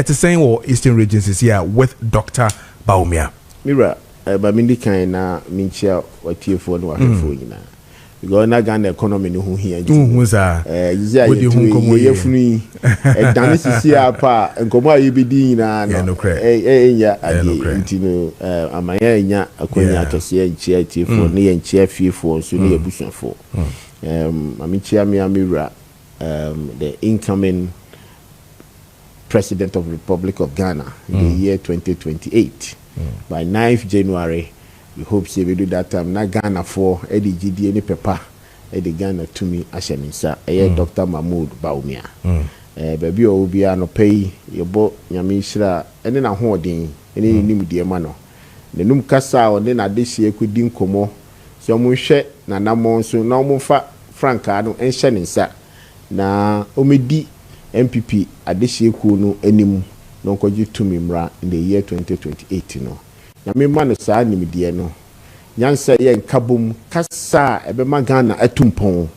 It's the same or Eastern regions is here with Dr. Bawumia. Mira, but Mindy kind of minchia or tear for no one. Because na Ghana economy no here. Who's a with you free and dance is here pa and come out you be dinner no amaya akonya akese enchia tie for ne enchia fie for so ne ebusuan for amichia me amira the incoming president of the Republic of Ghana in the year 2028 by 9th January. We hope say we do that time. Na Ghana for Eddie GD any pepper Eddie Ghana to me Ashanti. Dr. Mahmoud Bawumia. Baby o bi no pay your bo nyame shira ene na hoodin ene nim die ma no. Ne num kasa o ne na de hye kudi nkomo. So mo hwe na namon so na mo fa franka no enhye ne nsa. Na omedi MPP ade hye ku no anim no nkoji to me mra in the year 2028 no. Nyame ma no saa nimdie no nyansa ye nkabom kasa ebema Ghana atumpon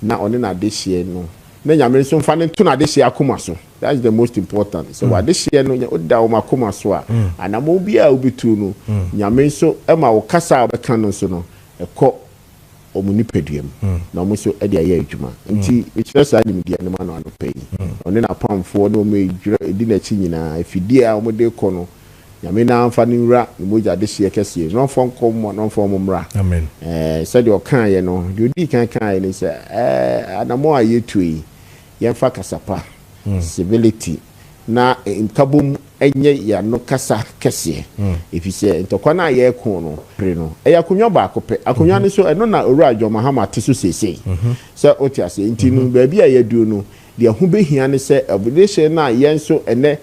na one na de hye no na nyame so mfa ne to na de hye akoma so. That's the most important. So wa de hye no oda o makoma so a anamo bia obitu no nyame so ema wo kasa obeka no so no ekọ omunipeduam na mo so e de aye adwuma nti ekire saa nimdie no ma no anopai one na pamfo no me edi na chi nyina afidie a mo de kọ no Yamina Fanura, Muja this year, Cassie, no phone come, no form mra. Amen. Said your kind, you know, you can't kind, and say, and a more you to ye facasapa, civility. Na in Kabum, and ye no casa Cassie. If you say, into Kwana ye kono, Preno, Ayakunya Bacope, Akunyani so, and no Rajo Mahama Tisu say. So, Otia say, Intinu, baby, I do know, the Humbe Hiani say, obligation na yen so, and then.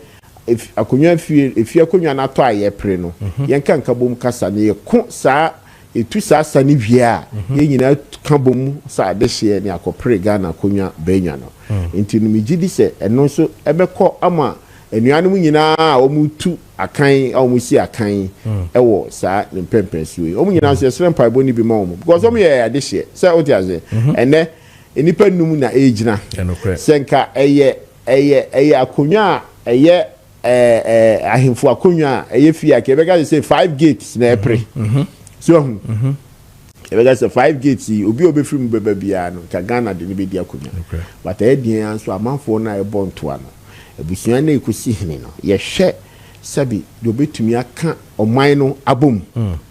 If akonya fie if akonya na to aye pre no yen kan kabom kasa ne ko saa etu saa sane via yen nyina kabom saa de hye ne akopre Ghana akonya benya no enti no migidi se eno so ebekọ ama enuanu mu nyina omutu akan omusi akan ewo saa ne pempensu we omu nyina so esrem paibo ni bi ma omu because omu ye ade hye say otiaze ene enipa num na ejina senka eye akonya eye ahimfo akonwa eyefia ke bega say 5 gates na epre so bega say 5 gates obi obefiri mu beba bia no ka Ghana de ne be di akonwa but edian so amanfo na ebo ntoa no ebusuan na ekosi hene no ye hwe sabi de obetumi aka oman no abom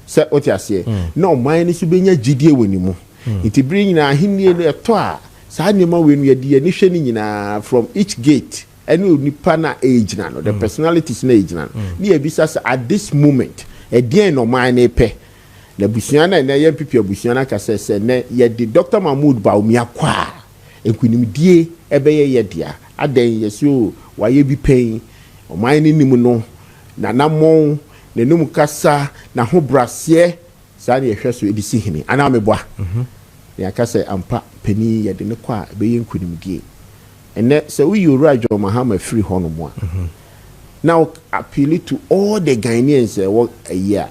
se otiase na oman ni so benya gidie woni mu itibiri nyina ahenie no eto a saa nema we no ye di ni hwe ni nyina from each gate any nipa na age na no the personalities na age na ni ebisa at this moment e die no man na pe na busuan na ye pipi busuan na kase se ne ye di Dr. Mahmoud Bawumia kwa enkunimdie ebeye ye dia adan yeso waye bi pen o man ni nim no na namon na num kasa na ho brase sa na ye hwe so edisi hini ana meboa ya kase ampa pani ye de ne kwa ebeye enkunimdie. And that so you Rajo Mahama free honomwa. Now appeal to all the Ghanaians work a year.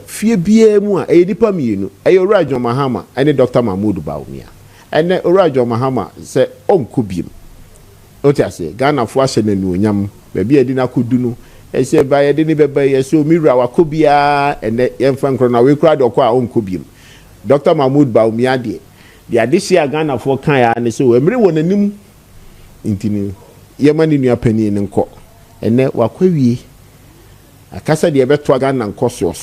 Fear be more a dipamino, a Rajo Mahama, and Dr. Mahmoud Bawumia. And then Rajo Mahama said, Kubim. Otia say, Ghana Fwashen and Yam, maybe I didn't could do. I said, by a didn't be so Mira Wakubia, and the young Frankron, we cried or qua Kubim. Dr. Mahmoud Bawumia, the addition Ghana for Kaya, and so everyone knew. Intini yemani nua pani ne nko ene wakwawie akasa de ebeto Ghana nko so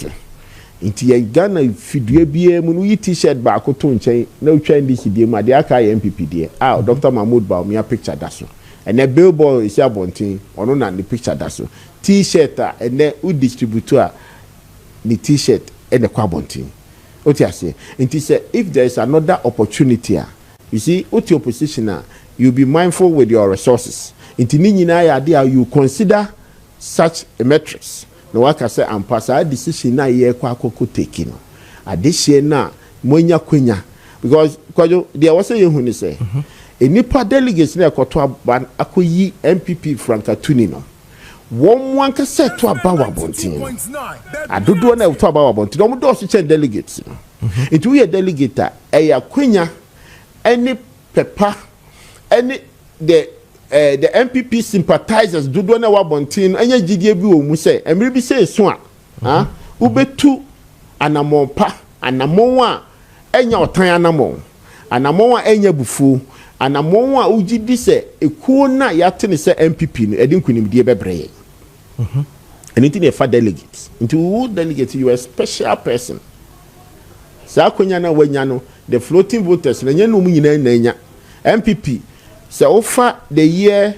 inti ye Ghana fidua bia mu no yi t-shirt ba ko to nchen na utwa ndi sidie mu ade aka ye MPP de Dr. Mahmoud Bawumia picture da so ene billboard isi abontin ono na the picture da so t-shirt ene u distributor ni t-shirt ene kwa abontin otiase inti say if there is another opportunity you see what your position you be mindful with your resources. Inti ni nyina ya dia you consider such a metrics. No waka say and pass a decision na ye kwa akoko take no. Adehye na monya kwenya because kwajo there was say hu ni say enipa delegates na ekoto aban akoyi MPP Franka Tuni no. Won wan ka set to aba wabontin. Adodo na to aba wabontin. Omo do so chen delegates no. It we a delegate e ya kwenya any pepper any the the MPP sympathizers do na wabontin anya gidie bi wo mu say emre bi say so a ubetu anamompa anamon a enya otan anamon a enya bufu anamon a ugidi say ekuo na yate say MPP no edi nkunimdie bebreye anything they for delegates into who delegate you a special person sa akonya na wanya no the floating voters na nya no mu nyina na nya MPP so over the year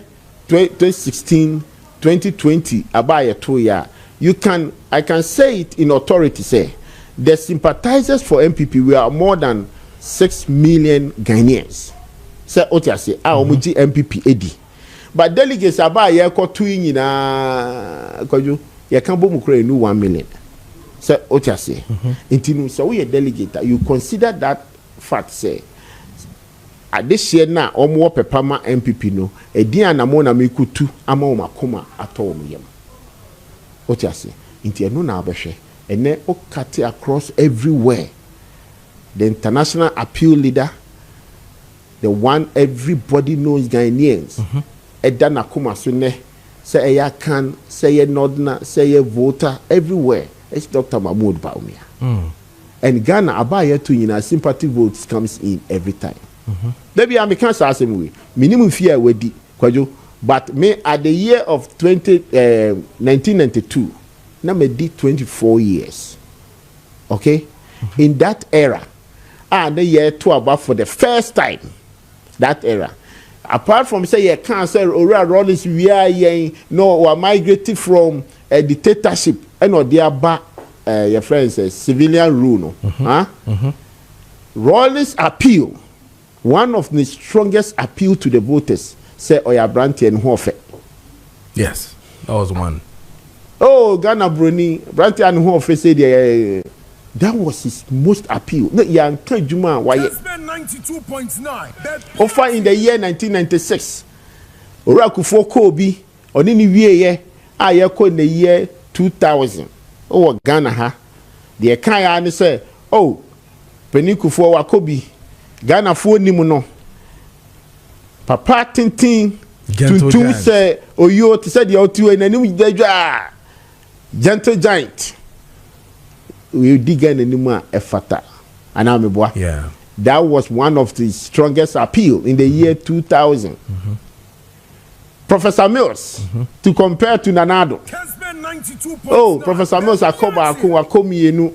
2016 2020 abaya 2 year I can say it in authority say the sympathizers for MPP were more than 6 million Ghanaians say otiase omuji MPP edi but delegates abaya ko 2 nyina koju ye kan bo mu kra enu 1 million say otiase intinu so we a delegate you consider that fact say adehye na omo pepama MPP no edin anamo na mekutu ama o makoma ato o yam otiase inti eno na abehwe ene o cut across everywhere the international appeal leader the one everybody knows Ghanaians eda na koma so ne say eya can say ye nodna say ye voter everywhere it's Dr. Mahmoud Bawumia and Ghana abaya to nyina sympathy votes comes in every time. Maybe I'm a cancer assembly. Minimum fear wedi kwajo. But me at the year of 1992, na me did 24 years. Okay? In that era, the year 2 about for the first time, that era. Apart from say you cancer or Rollins we are no migrated from a dictatorship and or their back your friends civilian rule no. Rollins appeal. One of the strongest appeal to the voters say Oya Branty and Hofe. Yes, that was one. Oh, Ghana Bruni, Branty and Hofe said that was his most appeal. No, yeah, Juma, why? 92.9. Offer in the year 1996. Orakufo Kobi, on any year, I in the year 2000. Oh, Ghana, ha. The Kaya say, oh, Penikufo Wakobi. Ghana for nimuno papa tintin tuntum say oyo te say the otu enanim dajwa gentle giant we dig enanim a efata anameboa yeah that was one of the strongest appeal in the year 2000 Professor Mills to compare to Nanado oh Professor Mills akoba akomi enu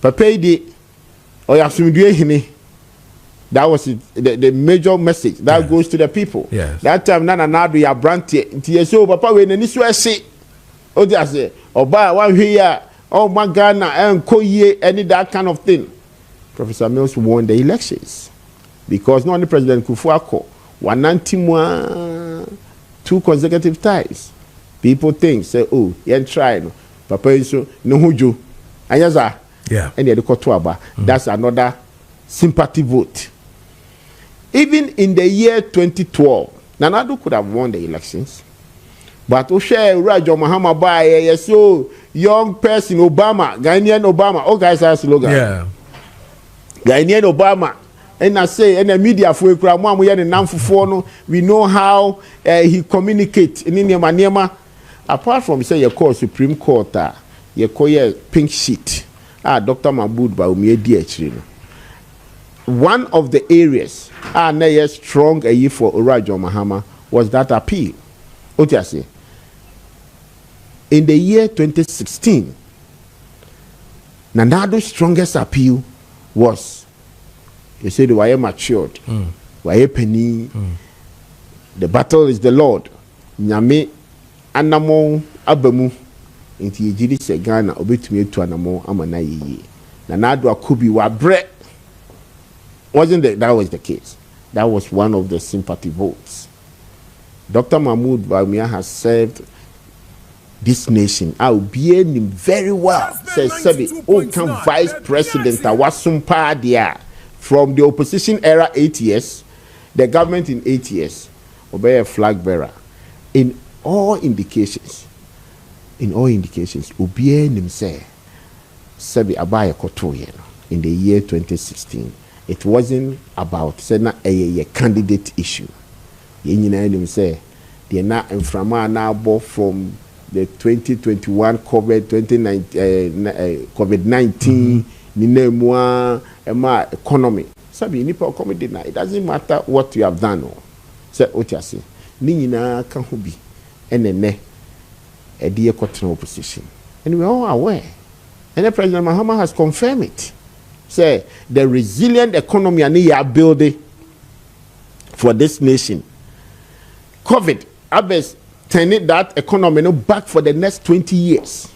papa ide that was the major message that goes to the people. Yes. That time, Nana Nadu ya branty. So, Papa, when any say, oh, they say, oh, buy one here, oh, my Ghana, and Koye, any that kind of thing. Professor Mills won the elections because not only President Kufuor, 2 consecutive times. People think, say, oh, you're trying. Papa, so no huju. And yes, yeah. And that's another sympathy vote. Even in the year 2012, Nanado could have won the elections. But Oshe Rajo Mahama Baye, yes, so young person Obama, Ghanaian Obama, all guys have slogan. Yeah. Ghanaian Obama. And I say, and the media for we know how he communicates in Niema. Apart from say you call Supreme Court, you call your pink sheet. Dr. Mahmoud Bawumia DH. One of the areas na strong for Orajo Mahama was that appeal. What you say? In the year 2016, Nanado's strongest appeal was, you said, why matured, why penny, the battle is the Lord. Nyame anamo abamu. Inti yejiri se Ghana obetumi etu anamo amana yiye na nado akobi wa bre that was the case. That was one of the sympathy votes. Dr. Mahmoud Bawumia has served this nation out being very well. Says Sebi come vice president awasumpa dia from the opposition era 8 years, the government in 8 years, obey a flag bearer in all indications. Obie nimse Sebi Abaya Kotoye in the year 2016. It wasn't about a candidate issue. yɛn nyinaa nim sɛ deɛ na mframa na abɔ from the 2021 COVID-19 ni na mu a ɛma economy sabi nipa comedy na it doesn't matter what you have done o sɛ o ti ase ni nyinaa ka ho bi ɛnɛnɛ ɛde yɛkɔtena opposition and we are all aware and the President Mahama has confirmed it say the resilient economy and we are building for this nation COVID has turning that economy back for the next 20 years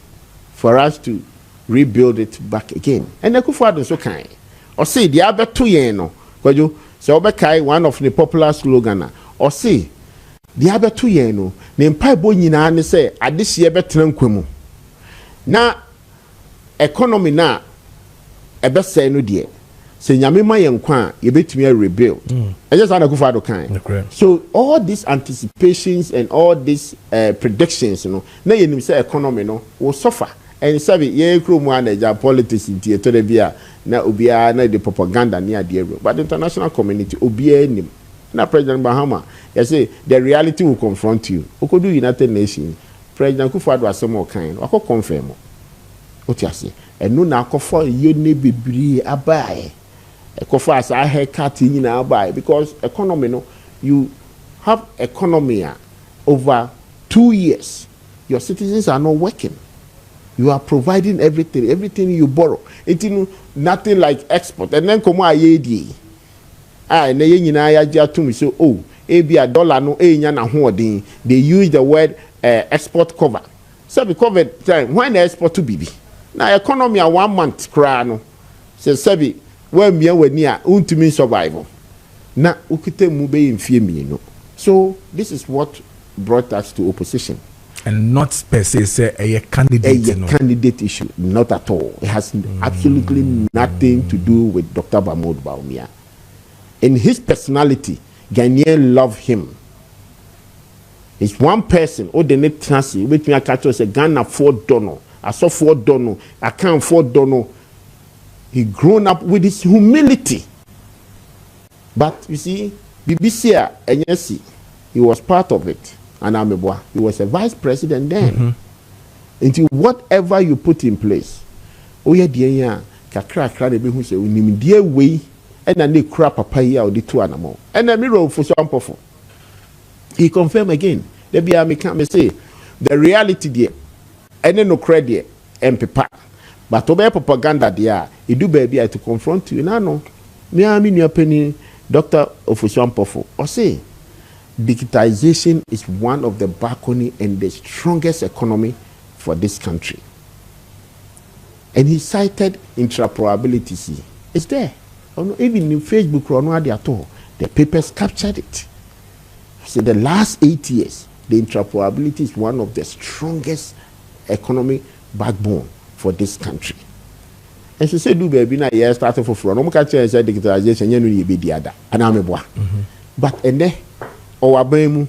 for us to rebuild it back again. And the Kufuor so kind. Or say the other 2 years no. Because so Obekai one of the popular slogan. Or say the other 2 years no. The empire boy nyina say this year better kwemu. Na economy na ebe say no die. Say nyame ma yen kwa ye betumi rebuild. I just want to Kufuor kind. So all these anticipations and all these predictions, you know, na yenim say economy no will suffer. And sabi ye kro mu anaja politics ntie to de bia na obia na the propaganda near the ero, but the international community obia nim na President Mahama you say the reality will confront you okodu United Nations President Kufuor asem o kan wako confirm o ti ase enu na akofo ye ne bibiri abae ekofo asa haircut nyina abae because economy no you have economy over 2 years your citizens are not working. You are providing everything you borrow. It's nothing like export. And then come ayedi. And then you know to me so oh, be a dollar no na hoarding. They use the word export cover. So we covered time when the export to BB. Now economy a 1 month crano. So sabi when me we near untimi survival. Na ukite mube in fear me no. So this is what brought us to opposition. And not per se say a candidate. Candidate issue, not at all. It has absolutely nothing to do with Dr. Bawumia. In his personality, Ghanaians love him. It's one person. Oh, the net transi. Which me I catch us a Ghana $4. I saw $4. I can't $4. He grown up with his humility. But you see, BBC and yes, he was part of it. And Ameboa, he was a vice president then. Until whatever you put in place, oh yeah, dear, kakra de be who say we need dear way, and then they crap papa here or the 2 animal. And then mirror for some powerful. He confirmed again. There be a me say the reality there, and then no credit and paper. But over propaganda there, he do baby to confront you. No, me I mean your penny, Dr. Ofusuampofo, or say. Digitization is one of the backbone and the strongest economy for this country. And he cited interoperability. It's there. Even in Facebook, at all, the papers captured it. So the last 8 years, the interoperability is one of the strongest economic backbone for this country. And she said, "Do baby na year started for fraud. No more catch said digitalization. You know you be the other. And I'm a boy. But and then." Or abemu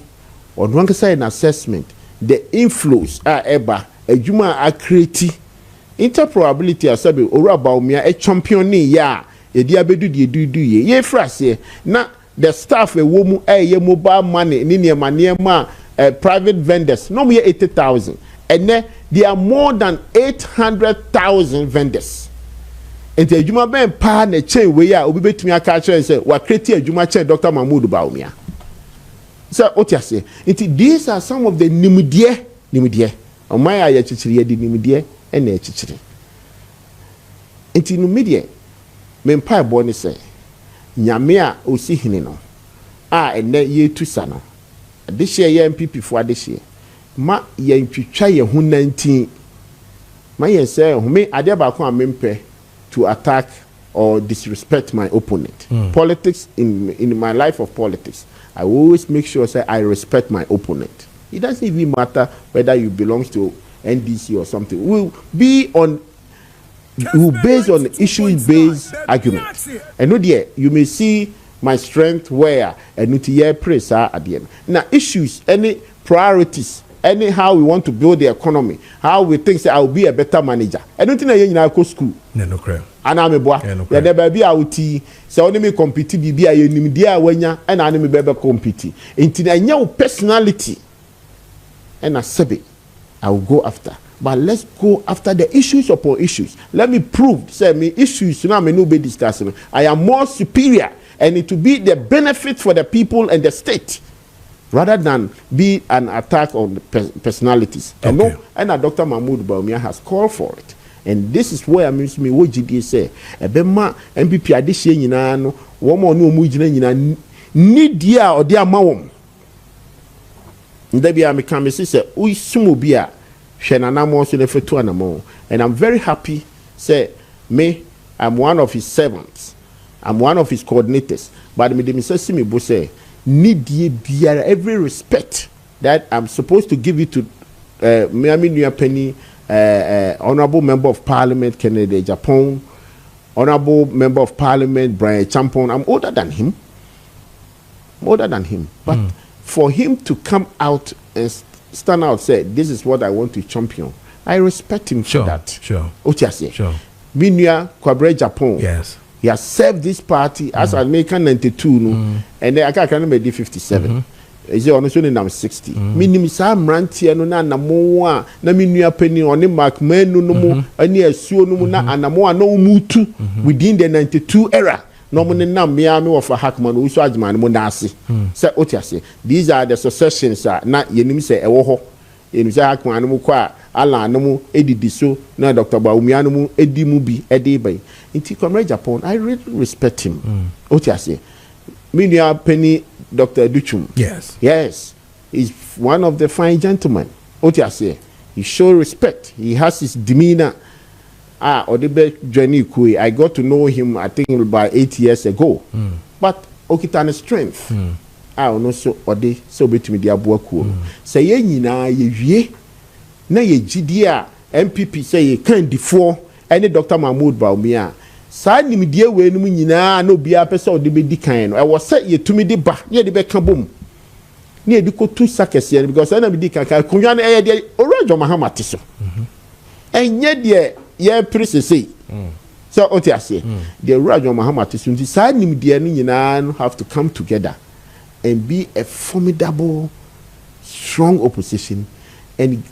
or one can say an assessment the inflows are ever a juma are creating interprobability as sabi or Bawumia a champion ya a diabedu do ye frase na the staff a woman a mobile money in ma private vendors no more 80,000 and then there are more than 800,000 vendors. And the juma ben pa na chain we ya obi betumi aka kire say wa create a juma chain Dr. Mahmoud Bawumia. So what you say? These are some of the nimudie. O my aya chichiri di nimudie and na chichiri. Enti numidie me mpa bo ne say nyame a osi hene no a ene ye tusa no. De hye ye MPP fo ade hye. Ma ye ntwitwa ye ho 19. Ma ye say ho me ade ba ko a mempe to attack or disrespect my opponent. Politics in my life of politics. I always make sure say I respect my opponent. It doesn't even matter whether you belong to NDC or something. We'll be on based on issue-based argument. And no dear, you may see my strength where and not here praise at the end. Now issues, any priorities Anyhow, we want to build the economy. How we think say I will be a better manager. I don't think I go school. No crap. And I'm a boy. Yeah, there baby out. So only me compete. Be a media wenya. And I me baby compete. Until I know personality. And I said, I will go after. But let's go after the issues upon issues. Let me prove. Say me issues. Now me no be discussing. I am more superior, and it will be the benefit for the people and the state, rather than be an attack on the personalities. Okay. And Dr. Mahmoud Bawumia has called for it. And this is where I mean me what GD say. Ebema MPP adishye nyina no wo mo no mu gina nyina ni dia o dia mawom. Ndabi a me kan me say we sumo bi a hwe nanamo so le fetu anamo. And I'm very happy say me I'm one of his servants. I'm one of his coordinators. But me dem say me bo say need biara every respect that I'm supposed to give it to Miami New Penny, Honorable Member of Parliament Kennedy Japan, Honorable Member of Parliament Brian Champon. I'm older than him. But for him to come out and stand out, say, this is what I want to champion, I respect him for that. Sure. Sure. Minya Kwabre Japan. Yes. He has served this party as American 92, and then I can't remember 57. Is it honestly in 60? Minim Sam Rantia no na moa na minua penny on him Mark Menu no more, and near Suno na anamoa no mutu within the 92 era. No money na Miami of a Hackman, who saw man Monasi. Say, Otiasi, these are the successions, not Yenim say, Ewoho, in Hackman Mukwa, Allah no Eddie Diso, na Dr. Bawumia Eddie Mubi, Eddie Bay. In Comrade Japan, I really respect him. Otiasi, Minia Penny, Dr. Duchum. Yes, he's one of the fine gentlemen. Otiasi, he shows respect. He has his demeanor. Odebe Johnny Kui, I got to know him, I think, about 8 years ago. But Okitane strength. I don't so Ode so between the Abuaku. Say ye na ye na ye GDA MPP say ye can't before any Dr. Mahmoud Bawumia. Sa ni midie we no nyina no bia pese Odebe di kan no. I was say ye to me de ba, ye de be kan bom. Ni e di ko tu sakese because na me di kan kan kunwa na e de Orajo Mahamati so. Enye de ye priest say. So Otiase, the Orajo Mahamati so nti sa ni midie no nyina have to come together and be a formidable, strong opposition and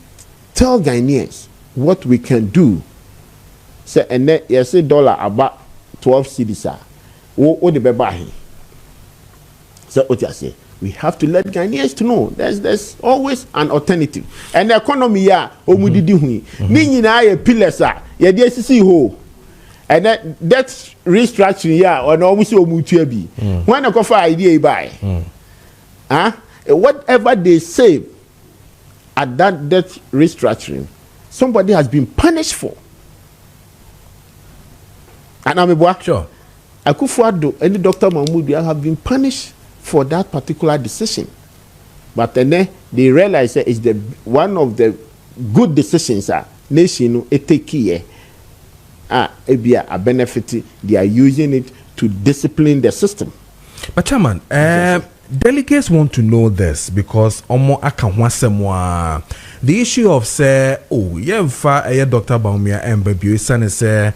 tell Ghanaians what we can do. Say, and then you say dollar about 12 cedis. What the baby? So what you say? We have to let Ghanaians to know there's always an alternative. And the economy ya omudidi hui. Ni na ye pillars ye dey sisi ho. And that restructuring ya or no musi omutu bi. When the cover idea buy. Whatever they save at that debt restructuring, somebody has been punished for. And I'm a sure. Akufo-Addo and Dr. Mahmoud have been punished for that particular decision. But then they realize that it's the one of the good decisions nation take here. A benefit, they are using it to discipline the system. But Chairman, delegates want to know this because the issue of say, Dr. Bawumia and baby son say,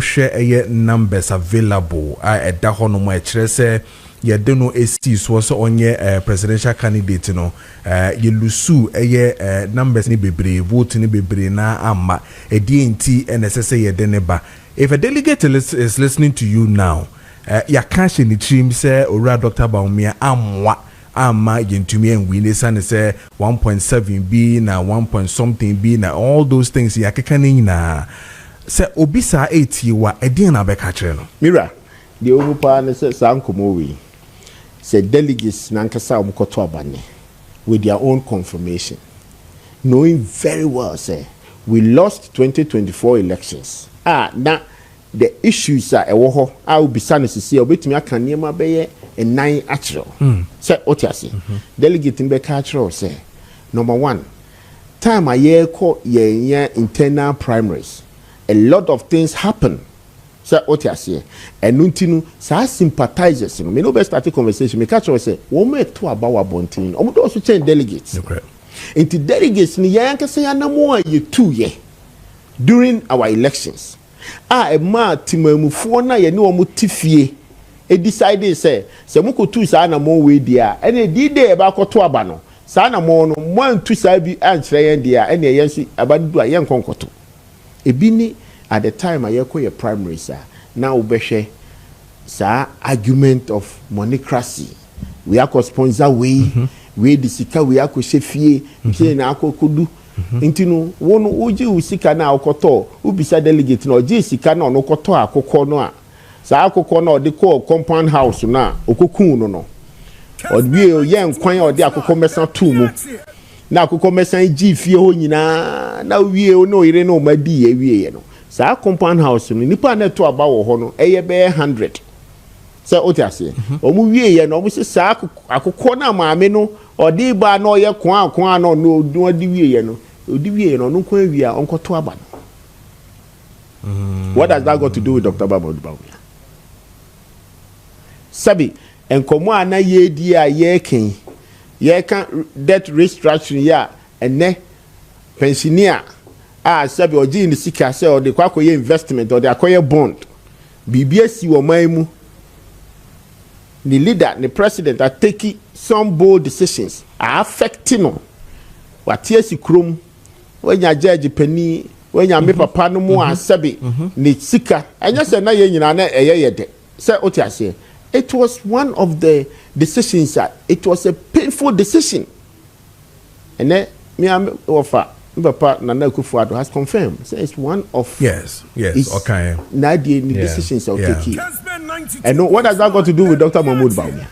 share numbers available. I dahono mo say ye don't know STs was on your presidential candidate, ye lusu numbers ni bebre, vote ni bebre na ama a DNT and SSA ye deneba. If a delegate is listening to you now, ya cash in the team say ora Dr. Bawumia amwa ama yentumi and we listen say 1.7 B na 1 something B na all those things ya kekani na say obisa 80 wa edin na beka kire no mira the omupa na say sankomo we say delegates nankasa omkoto abane with their own confirmation knowing very well say we lost 2024 elections na the issues are ewoho I will be sanity obetumi aka niema beye and 9 actual. Say Otiasi. Delegate in Becatro say number 1. Time a year call ye internal primaries. A lot of things happen. Say Otiasi. And Nuntinu sa sympathizers. Me no best start conversation. Me catch say, "Wo me to about bontin." Also change delegates. Okay. Into delegates ni yanka say anamo ye 2 year during our elections. A ma timamufo na ye ne omo tifie e decide say mukotu sa anamo we dia ene di de ba koto aba no sa anamo no mo antu sa bi ankyere yen dia ene yen si abadu a yen konkoto ebi ni at the time ayeko ye primary sa na obehwe sa argument of monocracy we are sponsor we the sika we are fie pie na akokodu intinu wonu uji usika na akoto ubisa delegate na oji sika na ono koto akoko no a sa akoko na ode ko compound house na okokun no odwie ye nkwan ode akoko mesan tu mu na akoko mesan ji fie ho nyina na wie no ire no madi ye wie no sa compound house no nipa na to aba wo ho no eye be 100 so otiase omu wie ye no omu se sa akoko na maame no odi ba no ye kwa no no odi wie ye no odi wie no no kwa wie a onkoto aba no. What does that got to do with Dr. Bawumia? Sabi enkomo ana ye di a ye ken ye kan debt restructuring ya ene pensioner a sabi oji ni sika se o de kwakoye investment o de akoye bond bibia si wo maimu. The leader, the president are taking some bold decisions are affecting no what yes krum when ya judge penny when ya me papa no mo asabi ni sika enya se na ye nyina na eye de say otiase. It was one of the decisions that it was a painful decision and then me am offer papa Nana Akufo-Addo has confirmed say it's one of yes okay na the decisions of taking. And what has that got to do with Dr. Bawumia?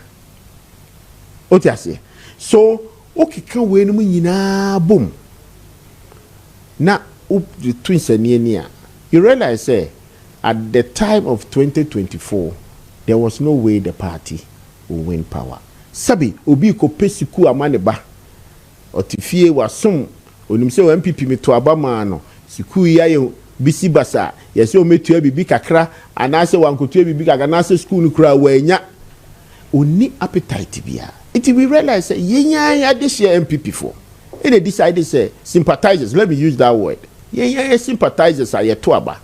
Otiase. So, okay, can we no nyina boom. Na up the twins near. You realize say at the time of 2024 there was no way the party will win power. Sabi obi ko pesiku amane ba. Otifie wasum onim se MPP me to abama no siku ya ye bisi basa yesi o metua bibi kakra anase wankotua bibi kakra anase school no kura wanya oni appetite bia it we realize yenya ya this year MPP for and they decided say sympathizers, let me use that word, yeah sympathizers are to aba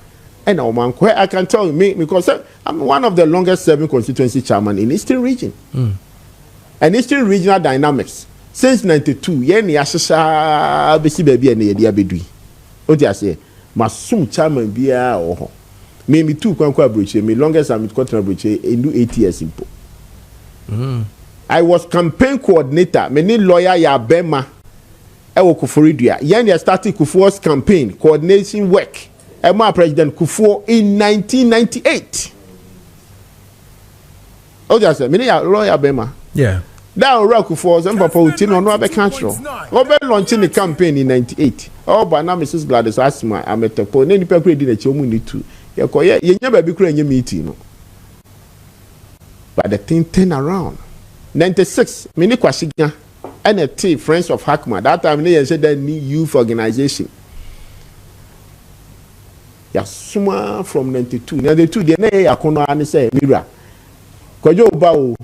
and I can tell you because I'm one of the longest serving constituency chairman in Eastern region and Eastern regional dynamics since 92 yeni asesa besi baby and ye dia bedui oti ase masum chairman bia oho me too kwankwa broche me longest I'm with Cotton broche do 8 years impo. I was campaign coordinator many lawyer ya bema ewo Kufuridua yen ya started Kufuor's campaign coordination work ema President Kufuor in 1998 oti ase me ya lawyer bema that rock for some papa utino no abe control obe launching the campaign in 98 oh but now Mrs. Gladys Asma ametepo ne nipa kure di na chomu ni tu ye ko ye nya ba bi kure nya meeting no but the thing turn around 96 mini kwashiga NFT Friends of Hakma that time they said that new youth organization ya suma from 92 the na yakono ani say mira kwajo ba o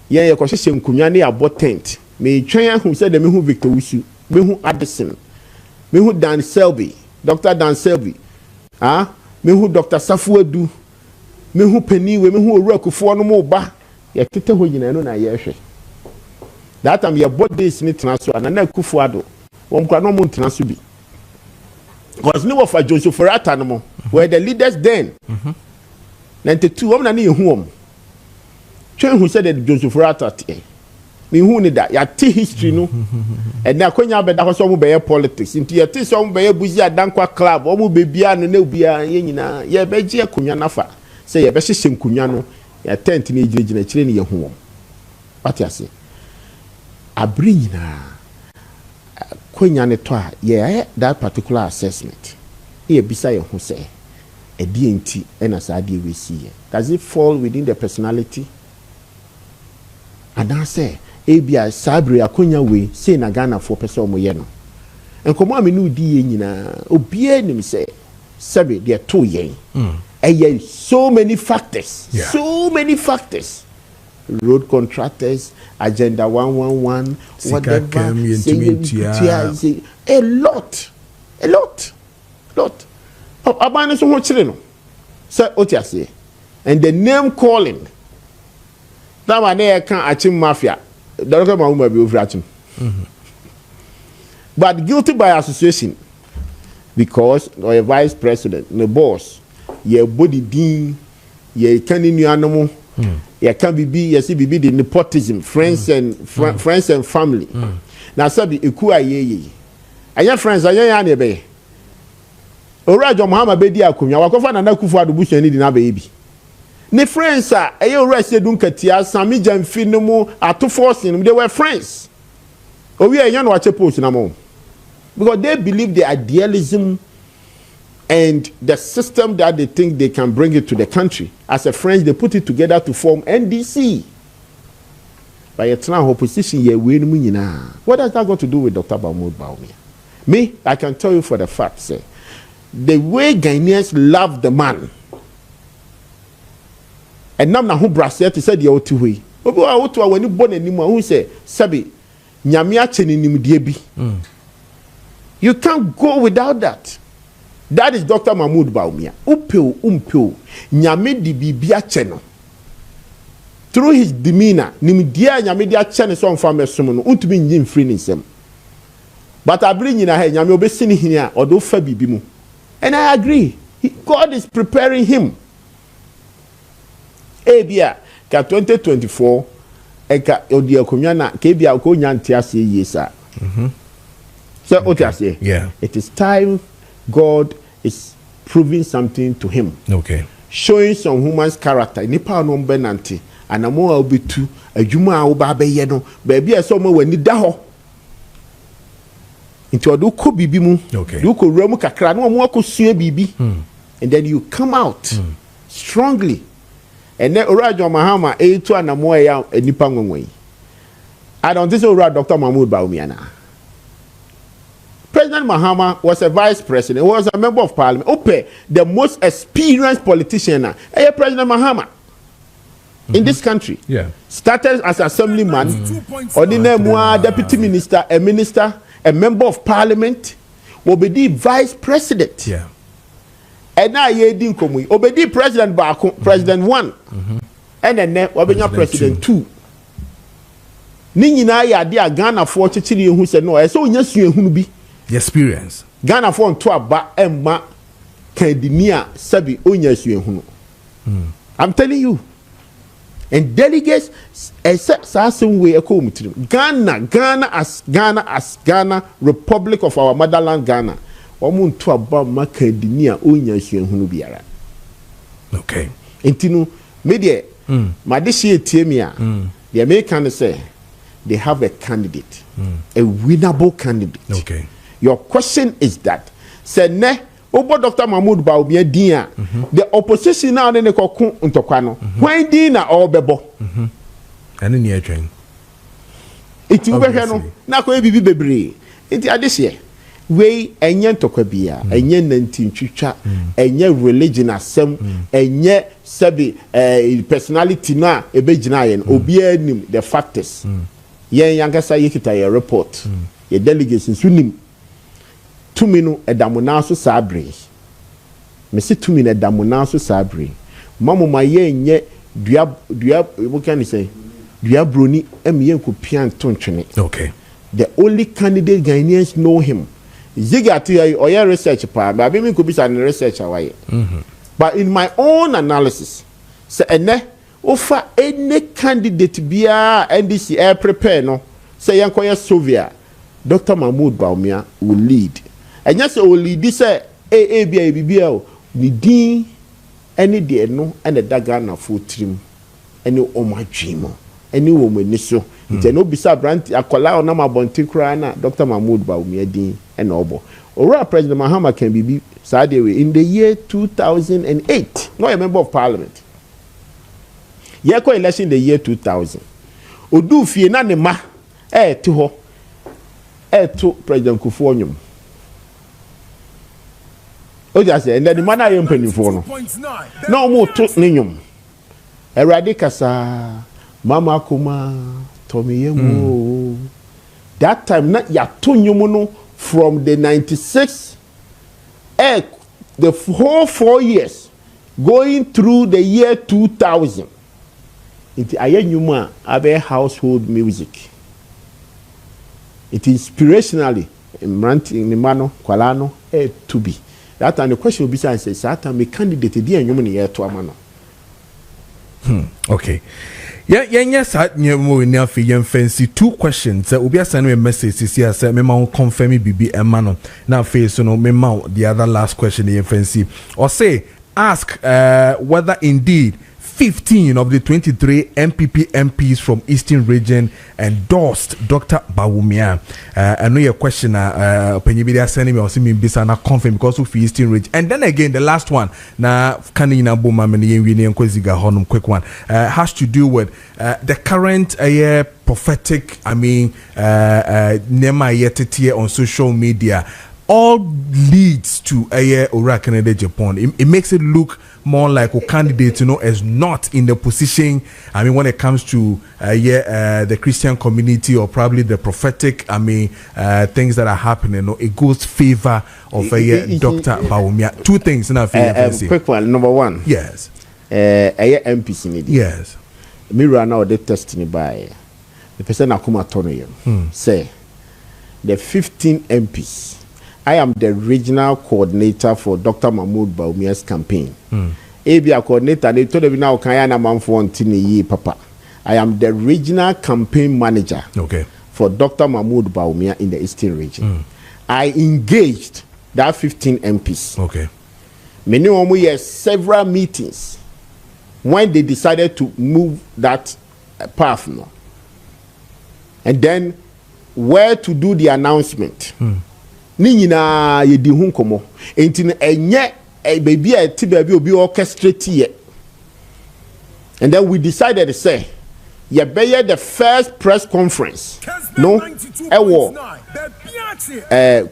ye ko hye nkunya ne abo tent me twen ahu say de me hu Victor Wusu me hu Addison me hu Dan Selby Dr. Dan Selby me hu Dr. Safuadu me hu Peniwe me hu Owura Kufuor no mo ba ye tete ho nyina no na ye hwe that time your bodies ni transfer na na Kufuor won kwa no mo transfer bi because no for Joseph Ferrata no mo were the leaders then 92 won na ne hu won Chen who said that Joseph Ferrata me who need that ya tea history no and na kwenya be da so mo be politics into ya tea so mo be buzi adankwa club o mo be bia no na bia ye nyina ye be je akonya nafa say ye be hye nkunya no ya tent na ejirejina kire ne ye hu won patiase abri nyina kwenya ne to a ye that particular assessment e bisa ye hu say e die nti e na sa die we see does it fall within the personality? And I say, Abia Sabri Akonya we say na Ghana for person mo ye no. Enkomo amenu di ye nyina obie nim say Sabi they are 2 years. So many factors. So many factors. road contractors, Agenda 111, whatever. A lot. Abandon so much, sir. Otiase, and the name calling. That one there can't achieve mafia. Dr. Bawumia be over but guilty by association because or a vice president, the boss, your body dean, your canning animal, your can be the nepotism, friends and friends and family. Now, Sabi, Ikua ye. And your friends are young, baby. Orajo Muhammad Bedi Akunya, Wakofa and Akufa the bush and need baby. Ne friends are a rested Dunkatia, Sami Jam Finomo, are two forcing, they were friends. Oh, we are young watch a post in a moment. Because they believe the idealism and the system that they think they can bring it to the country. As a French, they put it together to form NDC. But it's now opposition here. What has that got to do with Dr. Bawumia? Me, I can tell you for the fact, say, the way Ghanaians love the man. And now who Brassier to say the otu way. When you born anyone who say, Sabi, Nyamia cheni nimdiebi. You can't go without that. That is Dr. Mahmoud Bawumia. Umpeo. Nyame di bibia cheno. Through his demeanor, nimdia nyame dia chene so mfa mesom no untumi nyi free nsem. But I bring in a head nyame obesini hinia odo fa bibi mu. And I agree. God is preparing him. Ebia ka 2024 eka odi akonya na ka ebia ko nya ntiase yesa. So okay. Yeah. It is time God is proving something to him. Okay. Showing some human's character. Nipa no benanti anamo a obitu adwuma a wo ba beye no baby so mo wani da ho. Into odo ko bibi mu. Okay. You ko wura mu kakra no mo akosua bibi. And then you come out strongly. And then Orajo Mahama etu anamo ya nipa nwenwe. I don't think so Dr. Mahmoud Bawumia na. President Mahama was a vice president. He was a member of parliament. Ope, the most experienced politician. President Mahama in this country. Yeah. Started as assemblyman, ordinary deputy minister, a minister, a member of parliament, will be the vice president. Yeah. And now ye din komu. Obedi president Bako, president 1. And then Wabenya president 2. Ni nyina ya dia Ghana for chichiri hu se no. So nya sua hu bi. The experience. Ghana for nto aba emma kandinia sabi onya sua hu. I'm telling you. And delegates some way Ghana as Ghana, Republic of our motherland Ghana. Omun to aba makandinia onya sua hu biara. Okay. Intinu media madishi etimia. The Americans say they have a candidate, a winnable candidate. Okay. Your question is that, say ne, Obo Dr. Mahmoud Bawumia dia, the opposition now ne koku untokwano. When dina or bebo? And in your train. It will be no. Na ko bibi bebre. It adese. We enye ntokwa enye nantin twitwa, enye religion asem, enye sabi personality na ebegina yen obi anim the factors. Yen yankasa yekita ye report. Ye delegates nsunim. Tumi no edamuna so sabre. Me se tumi na edamuna so sabre. Mamu ma yenye dua what can you say? Dua broni emiyen ko pian tontwene. Okay. The only candidate Ghanaians know him. Zigati or your research part, but I could be an research away. But in my own analysis, say offer any candidate be NDC air prepare no say yankoya Sovia, Dr. Mahmoud Bawumia will lead. And yes, will lead this ABBL ni any day no and a dagana full trim any my dream any woman niso. It's no bisa brand akola onama bonti krana Dr. Mahmoud Bawumia din and obo. Ora President Mahama can be Sadewe in the year 2008. Not a member of parliament. Yeko election in the year 2000. Odu fie na ne ma to ho to President Kufuor. O just say and the man I am penny for no. No more to ninyum. Eradi kasa Mama Kuma, Tommy Yemo. That time, not Yatunyomono from the 96, the whole 4 years, going through the year 2000. It Ayenyuma Abe household music. It inspirationally, in the mano, Qualano, to be. That time the question will be says, that time a candidate, dear human year to a mano. Okay. Yes, fancy 2 questions. Ubi send me a message this year. Say, me ma confirm me BB Emmanuel. Now face no me ma the other last question the fancy. Or say ask whether indeed 15 of the 23 MPP MPs from Eastern Region endorsed Dr. Bawumia. I know your question. Penyibidia sending me or see me bisa na confirm because of Eastern Region. And then again, the last one na kani na boma meni yenwi nkweziga honum quick one has to do with the current prophetic. I mean, nema yetete on social media. All leads to Ora Canada Japan. It makes it look more like a candidate, is not in the position. I mean, when it comes to the Christian community or probably the prophetic, I mean, things that are happening, it goes favor of Dr. Bawumia. 2 things in our favor. Quick one, number 1. Yes. MPC. Yes. Me run out the testimony by the person Akuma Tonoyem. Say the 15 MPs. I am the regional coordinator for Dr. Mahmoud Bawumia's campaign. ABA coordinator, they told me now, Papa. I am the regional campaign manager for Dr. Mahmoud Bawumia in the Eastern region. I engaged that 15 MPs. Many of them had several meetings when they decided to move that path now. And then where to do the announcement. Ninyina ye di hu nkomo enti no enye baby a ti baby obi orchestrate ye. And then we decided to say ye be the first press conference no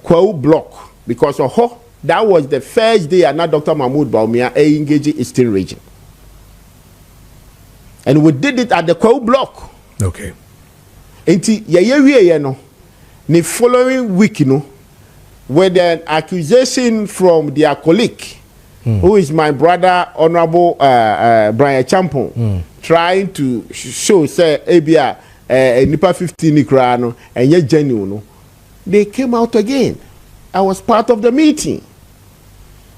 Kwau block because that was the first day and Dr. Mahmoud Bawumia engaged Eastern region. And we did it at the Kwau block. Enti ye no the following week with an accusation from their colleague, who is my brother, Honorable Brian Champon, trying to show, say, Abia, Nipa 15 Nikrano, and yet genuine. They came out again. I was part of the meeting.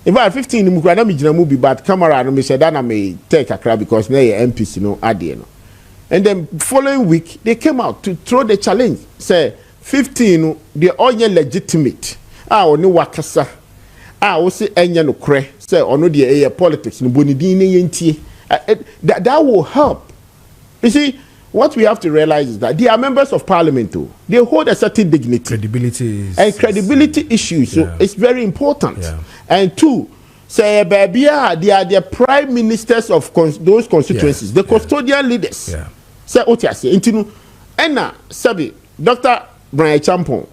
In fact, 15 Nikrana movie, but camera, no, Mr. Dana may take a crowd because they are MPs, Adiano. And then following week, they came out to throw the challenge. Say, 15, they are all legitimate. Oni wakasa o se enya no kre say ono de politics no bonidi ne yentie that will help. You see, what we have to realize is that they are members of parliament too. They hold a certain dignity, credibility issues, so it's very important. And 2, say baby, they are the prime ministers of those constituencies, the custodian leaders. Say otiase intinu ena sabi Dr. Brian Champon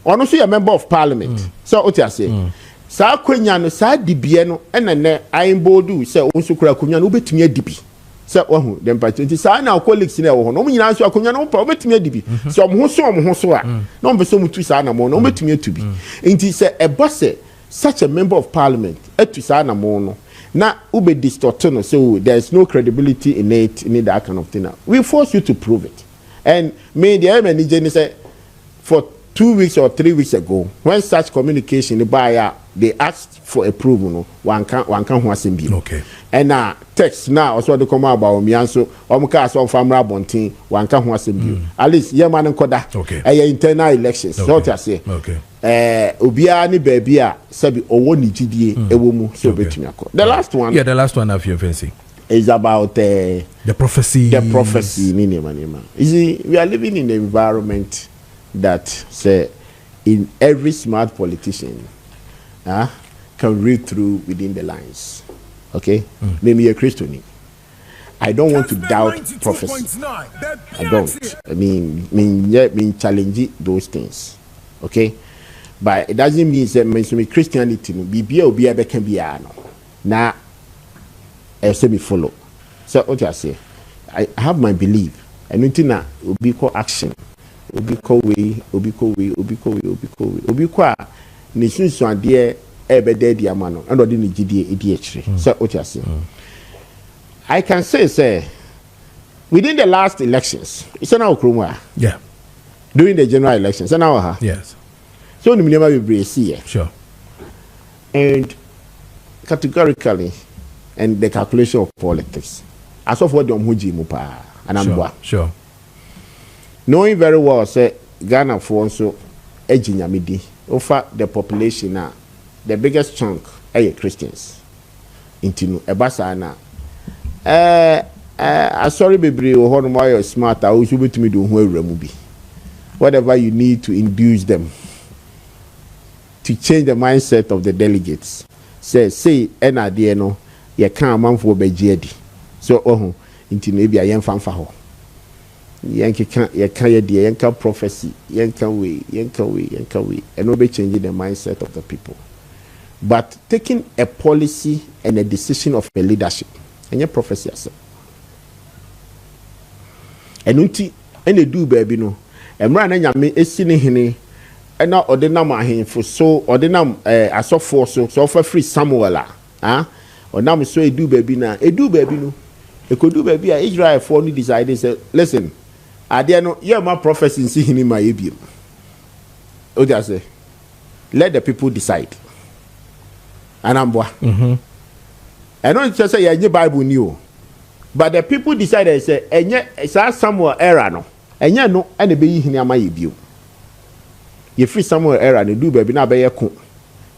also a member of parliament. So what you say? Sa kwenya no sa dibie no enene ayimbodu say onso kura kwenya no betumi adibi. Say ohu dem pa 20 sa na colleagues na wo ho no nyina so akwenya no pa betumi adibi. So omho so a no be so mutu sa na mo no betumi atubi. Enti say e boss such a member of parliament etu sa na mo no na ube distort no, so there's no credibility in it, in that kind of thing. We force you to prove it. And me the manager say for 2 weeks or 3 weeks ago, when such communication, the buyer, they asked for approval, no, one can be. And text now also the come about me and so so family bonting, one can be. At least man and koda. Internal elections. So to say. Ubia ni baby sabi owo ni GDA ewomu so betumi akọ. The last one. Yeah, the last one of your fancy is about the prophecy. The prophecy. You see, we are living in an environment that say in every smart politician can read through within the lines. Okay? Maybe a Christian. I don't want to doubt prophecy. I don't. I mean challenge those things. Okay? But it doesn't mean that Christianity can be now I say me follow. So what I say, I have my belief and until obi call action, obi call way, obi call way, obi call way, obi call way, obi call nation so dear ebe dead yamano, and or didn't GD idiotry. So what you say? I can say, within the last elections, it's an hour. Yeah. During the general elections, an hour. Yes. So the minimum will be sure. And categorically, and the calculation of politics. As of what the Omhuji Mupa and Ambwa. Sure. Knowing very well, say Ghana for so edging Yamidi, offer the population now, the biggest chunk are Christians. Into Ebasana. I sorry, baby, or how smart, I will be to me do movie. Whatever you need to induce them to change the mindset of the delegates. Say, and idea no, you can't man for Bejedi. So, into maybe a young fan for her. Yankee can't, you can't, Yanka prophecy, Yanka way, and nobody changing the mindset of the people. But taking a policy and a decision of a leadership, and your prophecy as and unti and they do baby no, and run and yammy is sitting here. And now ordinam him for so ordinam as of for so for free Samuel or now so a do baby now a do baby no it could do baby Israel for only decided say listen I dare no you're my prophecy in seeing in my abium. Oh just say let the people decide and I'm I don't just say yeah Bible new but the people decided say and yet it's Samuel era no and yet no and the be in my abium. You free somewhere era and do baby na be ye ko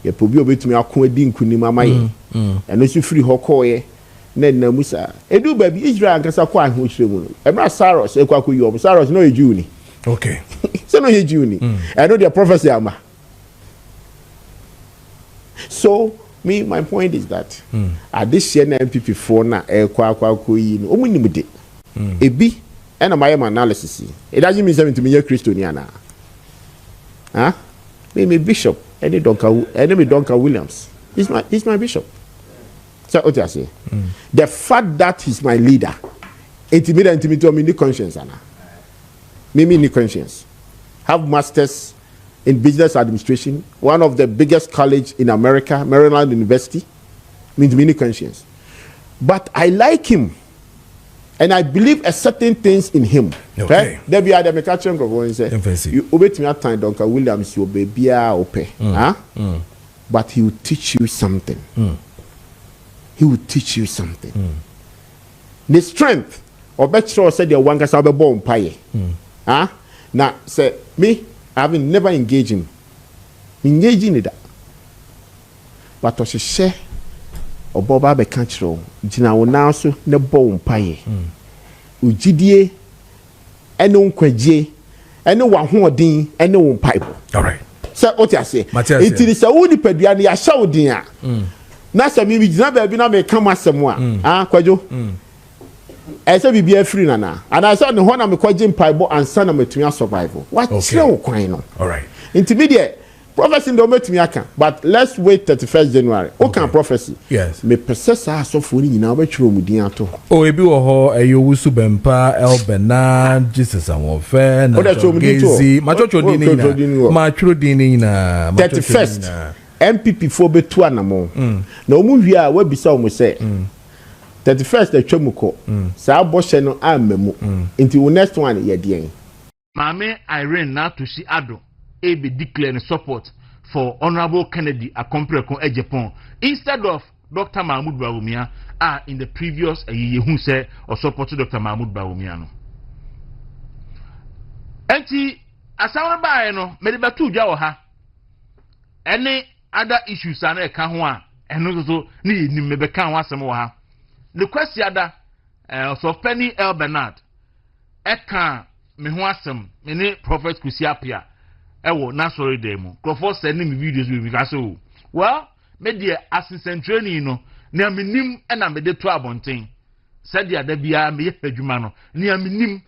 ye pobi obetumi akon adi nkunim amaye and no free hokoye na musa e do baby Israel nkasa kwa ho chiremu no emra Saros e kwa koyi Saros no ye Jew ni okay so no ye Jew ni I know the prophecy ama so my point is that at this year na MPP 4 na e kwa koyi no omunim de ebi and my analysis it doesn't mean something to me Christian me bishop any Duncan Williams he's my bishop so what I say the fact that he's my leader intimidate me the conscience me the conscience have masters in business administration one of the biggest college in America Maryland University means me the conscience but I like him and I believe a certain things in him. Okay. Right? There be other mechanical going say. You obey me at time, Duncan Williams, you obey but he will teach you something. He will teach you something. The strength of better said the one guy be born pie. Now say me, I have never engaged him. Engaging in that. But to share. Oboba be kanchiro jina wona so ne bo mpaye ugidie ene nkwagie ene wahoodin ene wo mpaye all right so what you say it is a woody pedua ne ya shawdin a na se mi jina ba bi na me kama asem a kwadwo ese bibia free nana and I said ne ho na me kwagie mpaye bo ansa na metumi survival what kire wo kwan no all right intermediate prophecy don't make me account, but let's wait 31st January. Okay, prophecy. Yes. Me persesa so for ni na obetwero mu din ato. Oh, ebi wo ho ayowusu bempa El Bernard Jesus Amofe na Gezi. Machocho din ni na. Matwero din ni na. 31st. MPP for betu anamo. Na omu hwi a wabisa omu se. 31st atwamuko. Sa aboshe no amemu. Until next one ye den. Mame Irene na to si ado. Be declaring support for Honorable Kennedy Akompreko Ejepon instead of Dr. Mahmoud Bawumia in the previous who said or supported Dr. Mahmoud Bawumia. Enti asawa ba no me de batu dwa wo ha any other issues are na ka ho a eno so ni ni me be kan ho asem wo ha the question ada so Penny El Bernard eka me ho asem me ne Prophet Kusiapia ewo na sorry dem crofo send me videos we because well me dey assistant training no na menim na me dey to abonten said ya da bia me yefadwuma no na menim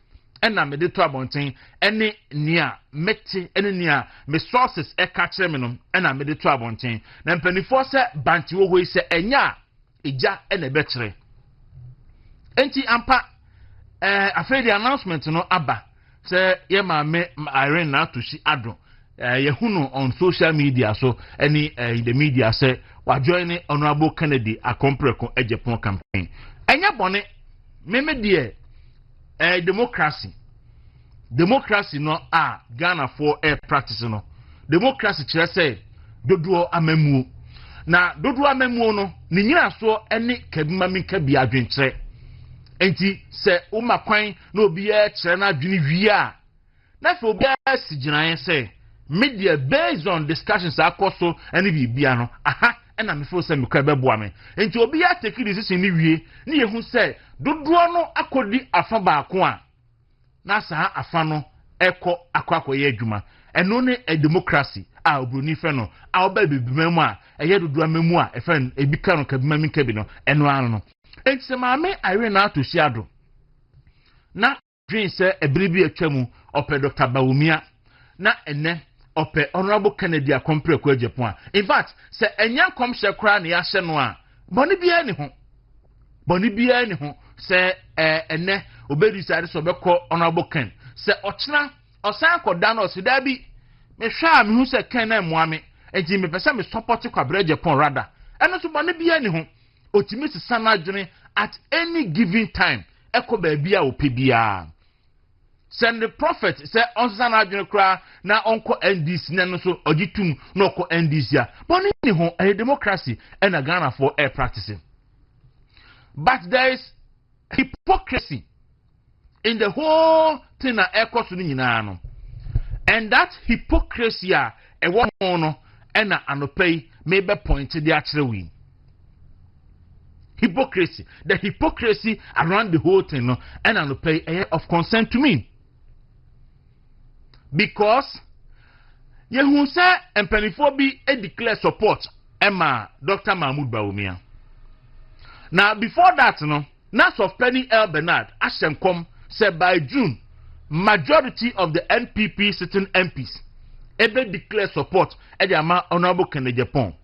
na me dey to abonten ene nia meti ene nia me sources e ka kire me no na me dey to abonten na mpanifo se banti wo hoi se enya eja na be kire enti ampa afraid the announcement no aba say ye maame Irene na to shi ado ye hunu on social media so any the media say wa join Honorable Kennedy Akompreko Ejepon campaign enya bone meme de democracy no Ghana for practice no democracy kire say dodo amamu na dodo amamu no ni nyina so ene kabima minka bi adwenkyere enti se umakwan na obi kire na adwene wi na fe obi siginaye say media based on discussions akoso ene bibia no na me feel say me kwa beboa me enti obi take decision ni wie ni yehu say dodo no akodi afa ba ko na saa afa no eko akwakoye adwuma eno ne democracy obroni fe no oba bibimemu eye dodo amemu efe ebika no kabima minka bi no eno ano no enti se maame Irene na to shiado na dream say ebiribi atwamu ope Dr. Bawumia na ene ope Honorable Kennedy Akompreko Ejepon in fact se enya komhye kra na ya hye no boni bia ni ho se ene obedi sare so beko Honorable Ken se ochena osan koda na osida bi me hwa me hu se Ken na moame enti me pese me support kwa Ejepon rather eno so boni bia ni ho otimi sisa na adwene at any given time eko ba bia opebia send the prophet say onsan adwene kra na onko NDC na no so ogitum na oko NDC but ni ho a democracy and a Ghana for air practicing but there is hypocrisy in the whole thing na eko so nyina no and that hypocrisy e wo no na anopay maybe point the actual we hypocrisy the hypocrisy around the whole thing no and anopay of concern to me. Because you say empenifo bi declare support Emma Dr. Mahmoud Bawumia. Now before that no, Nurse of Penny L. Bernard Ashenkom said by June majority of the NPP sitting MPs ebe declare support Ediama Honorable Kennedy Ejepon.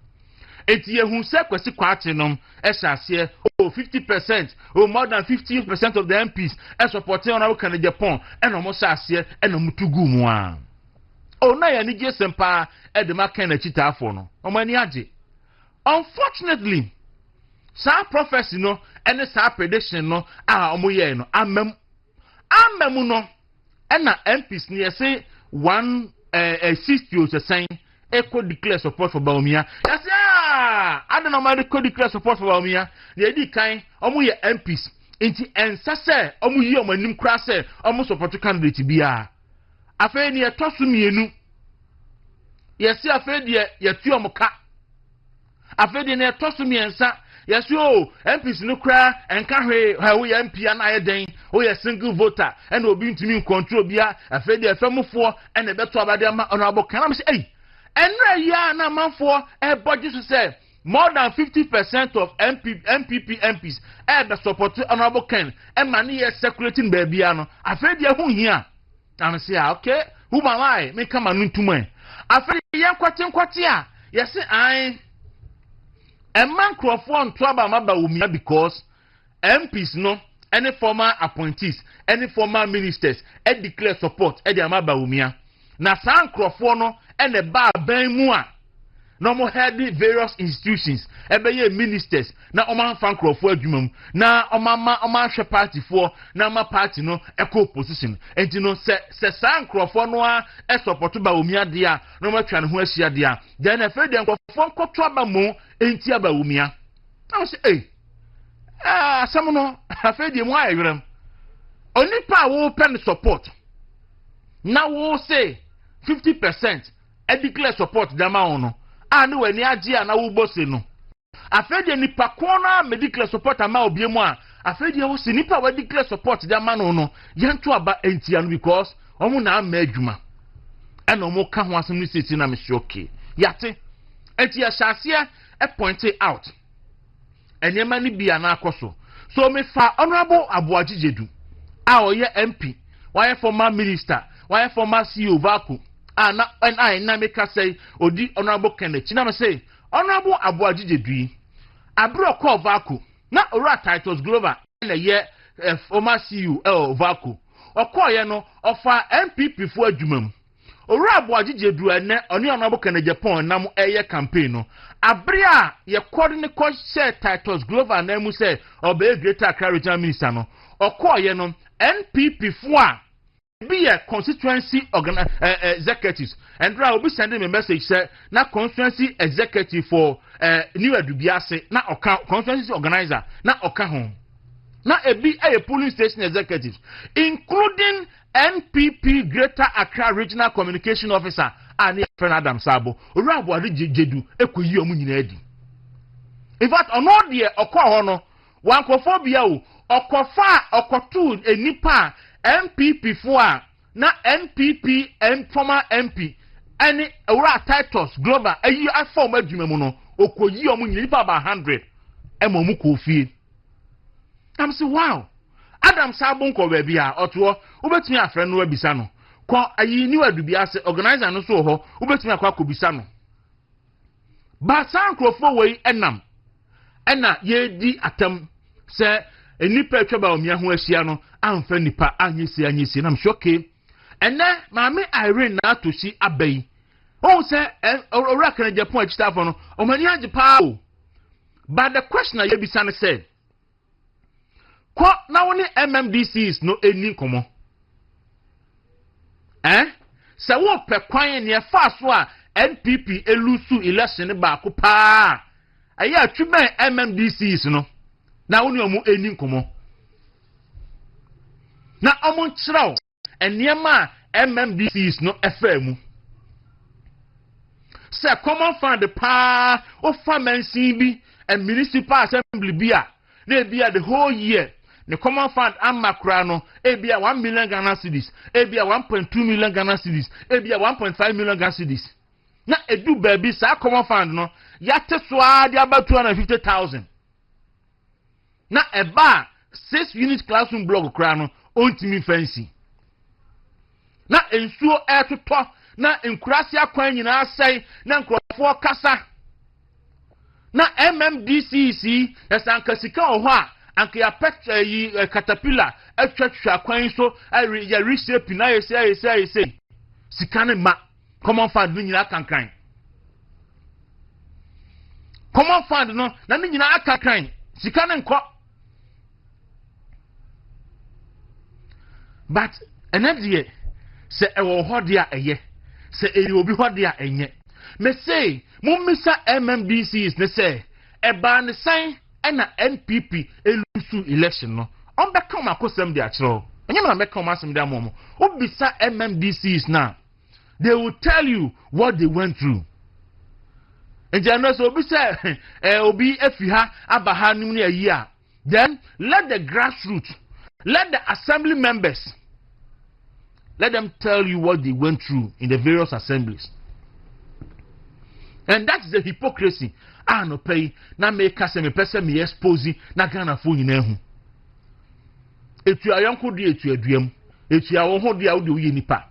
Eti yehu say kwesi kwati nom esase 50% or more than 50% of the MPs supporting Honorable Kennedy Ejepon and almost asase and mutugu mu a na ya ni jesempa edema Kennedy chita afo no omani age. Unfortunately sa prophecy no and sa prediction no omoye no amem no na MPs ni say 160 saying echo declare support for Bawumia. Yes, I don't know my declare support for Bawumia. The edi kind, omu MPs. Inti ensase, omu yi omanim kra se, omu support candidate biya. Afe ni etosu mienu. Yesi afe di yetu omuka. Afe di ni etosu miensa. Yesi MPs no kra enka hwe MP anaye den. Oye single voter. Ena obi ntimi control biya. Afe di efemufo ena beto abade ama Honorable Ken. I'm say, and ya na manfo budget to say more than 50% of MPP MPs the support Honorable Ken and money is circulating baby ano afraid ya hu hia and say okay who am I make come anu tumo afraid ya kwate a yes I a man crofon to aba Bawumia because MPs no any former appointees any former ministers declare support the Bawumia na san crofon no and the bar ben mua no more head various institutions ebeye ministers na oman fan crofo adwumam na oman hwe party for na ma party no eco opposition enti no se san crofo no a support Bawumia dia no ma twa ne ho ahia dia then afred den crofo nkoto abamu enti Bawumia I say some no afred dem wa ayerem onipa wo pen support na wo say 50% declare support dama ono anu wani agi na wo bose no afede nipa kona me declare support ama obiemu a afede wo se nipa wa declare support dama no no yentu aba entianu because omo na ama adwuma ena omo ka ho asem ni seti na me shoke yate enti ya shasia point out enyema ni bia na akoso so me fa Honorable Abuajijedu a oye MP why former minister why former CEO vaku na make us say odi Honorable Kennedy na me say Honorable Abuajijedu abro call vaku na ora titles global na ye former CEO Vaco okoye no ofa MPP fo adwumam owura aboagye dru ene oni onabo kana Japan nam eye campaign no abria ye coordinate co share titles global na mu say obe greater Accra regional minister no okoye no NPP fo a be a constituency executives and I will be sending a message say na constituency executive for new adubiase na oka constituency organizer na oka home na a polling station executives including NPP Greater Accra Regional Communication Officer and Adam Sabo Rabu Jedu ekoyi omu nyina adi in fact ono de okwa ho no wankophobia o okofa okotu enipa MPP for na NPP and former MP any owura titles global ayi afom adwuma mu no okoyi omu nyina nipa ba 100 emomu kofie. I'm say wow Adam Sabo nko ba bia oto ubetumi afre no abisa no ko ayi ni wadubiase organizer no so ho ubetumi akwa kobisa no ba sankrofo wei enam ena ye di atam se enipa atwa Bawumia ho ahia no amfa nipa anyesi na mshoke ene maame Irene na atoshi abai o se owura kan Japan achitafo no omani age pa o but the question ye bisa no said ko na woni MMDCs no eni komo se wo pe kwan ne fa so a NPP elusu election ba ko pa aya atwuben MMDCs no na woni omu eni komo na omu nchiraw eniema MMDCs no efamu se common fund pa o fa mansin bi and municipal assembly bia na bia the whole year the common fund amakra no ebia 1 million Ghana cedis ebia 1.2 million Ghana cedis ebia 1.5 million Ghana cedis na edu baby sa common fund no yate so ade about 250,000 na eba 6 unit classroom block kra no ontimi fancy na ensuo etoto na enkurasi akwan nyina asai na nkrofo kasa na MMDCC esankasika oho a anke ya pet yi caterpillar atwatwa kwan so ya reshape na yesi sikane ma common fund nyina kankan common fund no na nyina akakan sikane nko but enadie se ewo hode a eye se eri obi hode a enye me say mummisa MMDCs ne say eba ne san na NPP elusu election no on be come akosem de achiro onye na be come asem de amomo obisa MMDCs now they will tell you what they went through and just obisa obi efiha abaha nim na yi a then let the grassroots let the assembly members let them tell you what they went through in the various assemblies. And that's the hypocrisy. I no pay na make us me person me expose na Ghana fo nyina hu. Etu ayonko de etu aduam. Etu awo ho de awde uye nipa.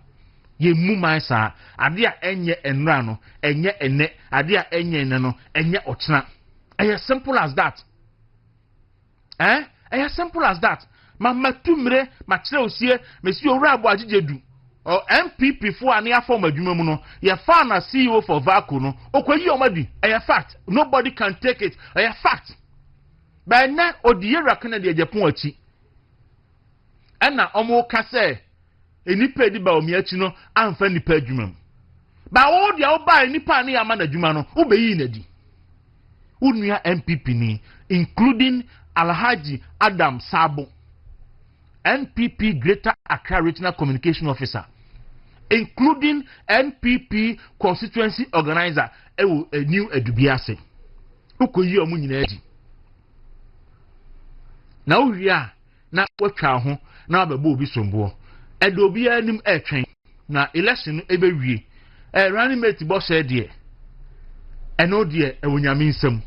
Ye mu man sa ade a enye enra no, enye ene, ade a enye ene no, enye ochena. As simple as that. As simple as that. Ma tumre ma kire osie mesi owura abo agigedu o MPP fo ani afom adwuma mu no ye fa na CEO for Vaco no okwayi omadi a fact nobody can take it a fact by na odiyera kana de Japan achi na omo ka se enipa di Bawumia achi no amfa nipa adwuma mu ba wo dia wo ba enipa na ama na adwuma no wo beyi na di unua MPP ni including Alhaji Adam Sabo NPP Greater Accra Regional Communication Officer, including NPP Constituency Organizer, a new Edubiase. Ukoyi omu nyina edi. Na uria na watwa ho na abebo obi sombo. Edobi anim etwen na election ebe wie. Running mate bo said there. Eno there ewonyame nsam.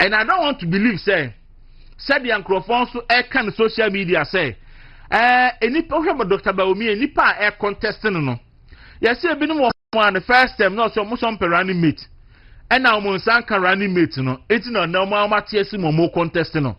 And I don't want to believe say said the microphone so can social media say enipa ohwe Dr. Bawumia enipa contesting no yes e binom one the first time no so mo so running mate and now mo san kan running mate no eti no na mo amatiesi mo contesting no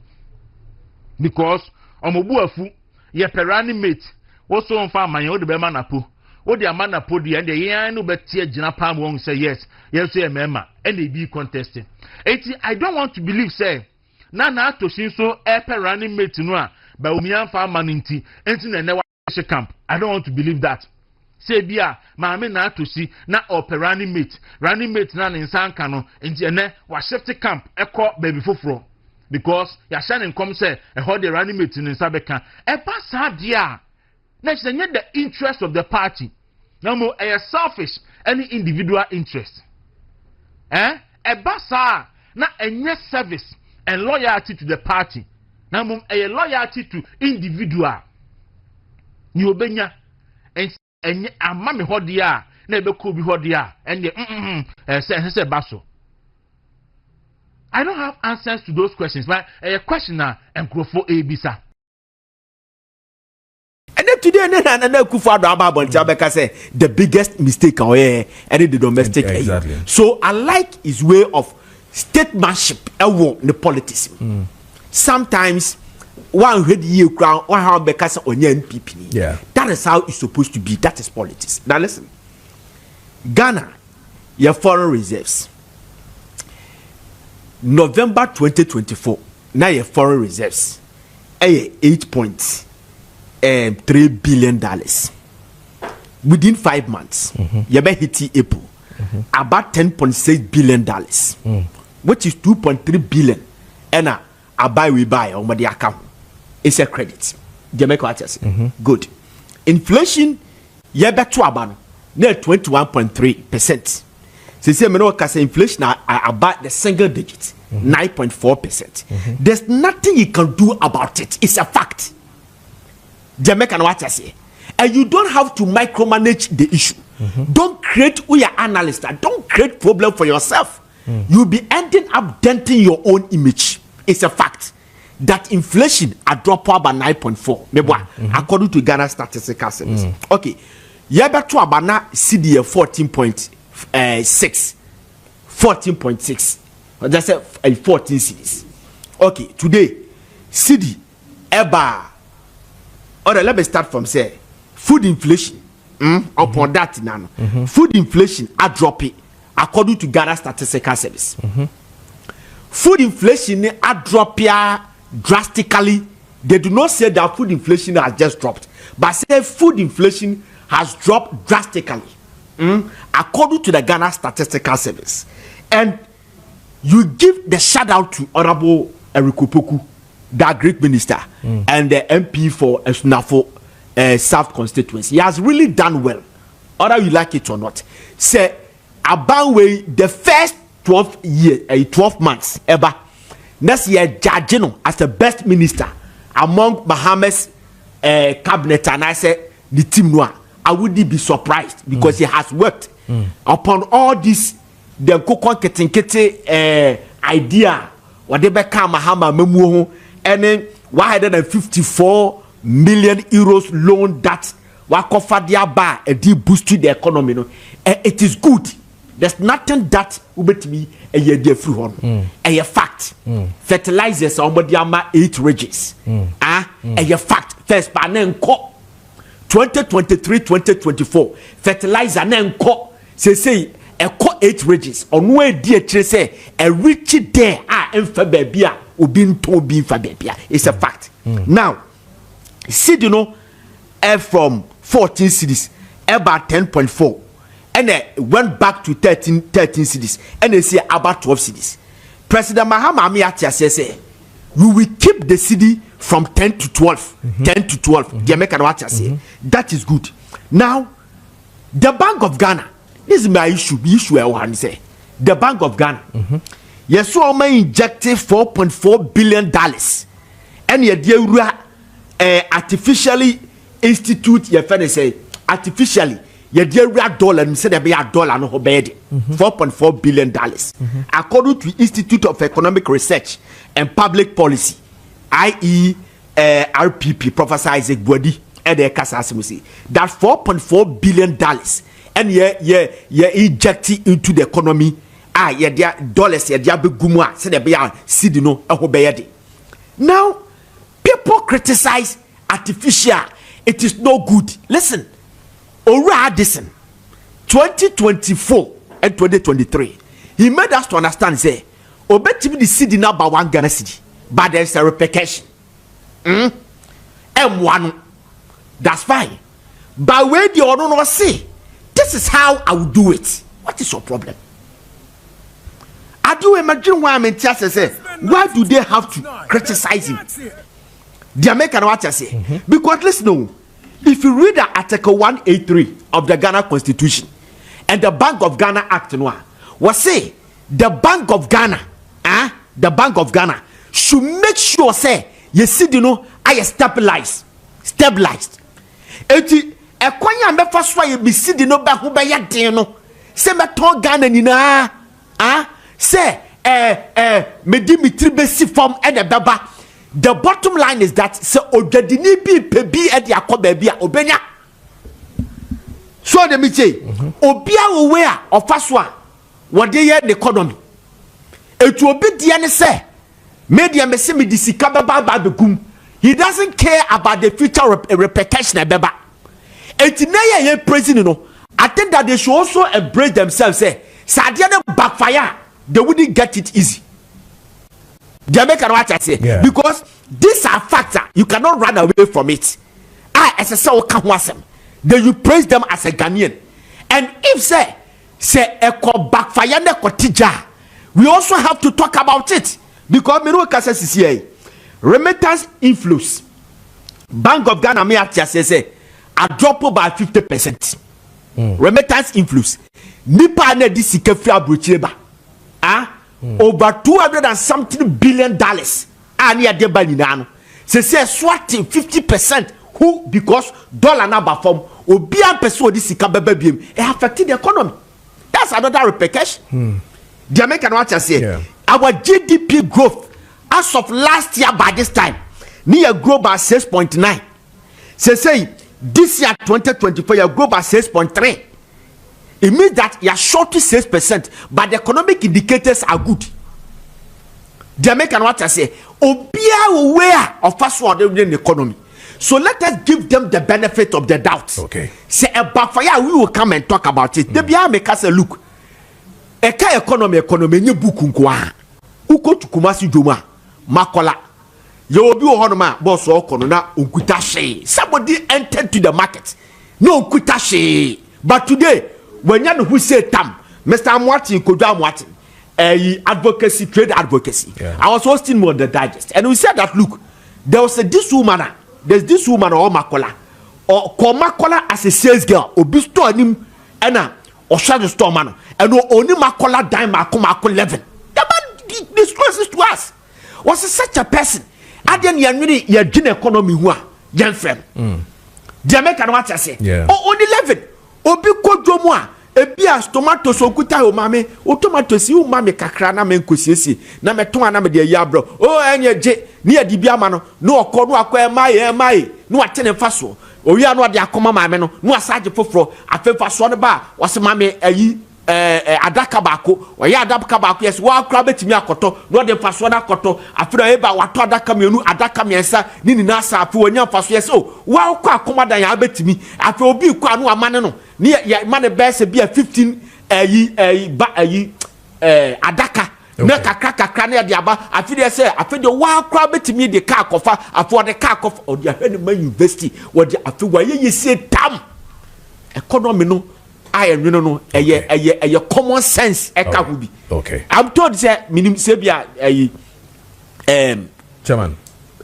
because omobu afu ye perani mate wo so mfa amanye wo de be ma napo wo de ama napo de and ye no betie gina pam won say yes so ye mema and e be contesting eti I don't want to believe say na to so perani mate no a Bawumia mfa amaninti enti na ne wa camp. I don't want to believe that. Say bia maame na to see na operani mate na nsanka no enti ene wa shift camp ekọ baby foforo because ya shine come say e hold the running mate in nsabeka e pass dia na chenye the interest of the party na mo e selfish any individual interest e basa na enye service and loyalty to the party na mo e loyalty to individual ni obenya enye ama me hodia na ebeko bi hodia enye say baso. I don't have answers to those questions, but a question now and for Abisa. And then today, say the biggest mistake and the domestic. Exactly. So I like his way of statesmanship in the politics. Sometimes one head year crown, one how because on NPP. Yeah. That is how it's supposed to be. That is politics. Now listen, Ghana, your foreign reserves. November 2024, now your foreign reserves, $8.3 billion. Within 5 months, you be hit April, about $10.6 billion, which is $2.3 billion. And I buy on my account. It's a credit. Good. Inflation, you be to about 21.3%. Since inflation are about the single digit, 9.4%. There's nothing you can do about it. It's a fact. Jamaican what I say. And you don't have to micromanage the issue. Don't create we are analysts. Don't create problem for yourself. You'll be ending up denting your own image. It's a fact that inflation a drop by 9.4. According to Ghana Statistical Service. Okay. Yebeto abana CDA 14.6. That's 14 cities. Okay, today, CD, Eba. Alright, let me start from say food inflation. Upon that, food inflation a drop it according to Ghana Statistical Service. Food inflation a drop drastically. They do not say that food inflation has just dropped, but say food inflation has dropped drastically. According to the Ghana Statistical Service. And you give the shout out to Honorable Eriko Poku, that great minister, and the MP for Esnafo South constituency. He has really done well, whether you like it or not. Say, about the first 12 months ever, next year, Jajino as the best minister among Bahamas cabinet, and I say, the team noir. I wouldn't be surprised because he has worked upon all this. The Kokon Ketinkete idea, whatever come Mahama Memu, and then 154 million euros loan that Wakofadia bar a deep boost to the economy. No? It is good. There's nothing that will be me a year dear free one. A fact. Fertilizers somebody 8 ridges. A fact. First, but then 2023-2024 fertilizer na nko say eko 8 ridges onu e die kire say a rich there emfa baby a obi nto obi mfa baby a. It's a fact. Now seed from 14 cities about 10.4 and went back to 13 cities and they say about 12 cities. President Mahama Amiatia say we will keep the city from 10 to 12. 10 to 12. The American watch say that is good. Now, the Bank of Ghana. This is my issue. The issue I want to say. The Bank of Ghana. Yes, so I injected $4.4 billion, and you artificially institute. Your friend say artificially. You dollar instead of $1 no bed. $4.4 billion. According to Institute of Economic Research and Public Policy, i.e. RPP, Professor Isaac Bwadi, and the Kasasimusi, that $4.4 billion and you inject it into the economy. Their dollars, their big gumwa, said they are sidino, a hobeyadi. Now, people people criticize artificial, it is no good. Listen, Ora Addison, 2024 and 2023, he made us to understand, say, obetimi the city number 1 Ghana city, but there's a repercussion. M1, that's fine. But where the owner say, this is how I will do it. What is your problem? I do imagine why I'm in tears and say, why do they have to criticize him? The American watch I say, because listen, if you read the Article 183 of the Ghana Constitution and the Bank of Ghana Act, was say the Bank of Ghana, should make sure say you see I stabilized. Eti ekwanya me fa so ye bi see ba ho be ya den no se me ton Ghana ni na say me di mitri be si form e de beba. The bottom line is that se odwadini bi pe bi e de akoba bi a obenya so de mi che obia wo we a ofa so a wo de ye the economy etu obi de ne se media me se me di sika beba ba begum. He doesn't care about the future repercussion e beba. Eti na ye president no, I think that they should also embrace themselves. Say, Sadiana backfire, they wouldn't get it easy. Jamaica, what I say, because these are facts. You cannot run away from it. I, as a soul, can wasem. Then you praise them as a Ghanaian. And if say a backfire ne kotija, we also have to talk about it because me no kasa CCA remittance inflows. Bank of Ghana me at say. A drop by 50%. Remittance inflows. Nipa ne di sika fi abrochireba. Over 200 and something billion dollars. Ani adeba ni na no. Se swatting 50% who because dollar na ba form obi an person di sika beba biem e affected the economy. That's another repercussion. The American watch say our GDP growth as of last year by this time near grow by 6.9. Say this year 2024 you grow by 6.3. It means that you are short to 6%, but the economic indicators are good. The American what I say, obia aware of first world in the economy. So let us give them the benefit of the doubt. Okay. Say a backfire, we will come and talk about it. The Bia make us a look. Eka economy nye buku nkwa. Uko tukumasi joma makola. You be honoma boss okono na unkuta she. Somebody entered to the market. No unkuta she. But today, when you who say tam, Mr. Amwati Kojo Amwati, advocacy, trade advocacy. Yeah. I was hosting more the digest, and we said that look, there was this woman, there's this woman or Makola, or Makola as a sales girl, or bestow him, and or shadow store man, and only Makola dime Mako 11. The man discloses to us. Was such a person? I didn't really your gene economy who are young friend. The American what I say, only 11. Obi kodwomwa ebia tomatoes okuta o mame o tomatoes u mame kakra na menkosiesi na meton na me de yabro o enye je ni adibia ma no no okono akwa emaye no atene faso o wi anu de akoma mame no no asaje foforo afefa so ne ba wose mame ayi adaka bako oya adaka bako yes wa akra betimi akoto no de faso na akoto afiro eba wato adaka mienu adaka miensa ni na asa afi wonya faso yes o wa akwa akoma dan ya betimi afi obi kwa anu amane no ni ya mane bese bia 15 adaka na kakra na de aba afi de say afi de wa akra betimi de ka akofa afo de ka akofa o de ahwe ma university wo de afi wa ye se tam economy no I no a common sense eka ho bi. Okay. I'm told say minim say bia chairman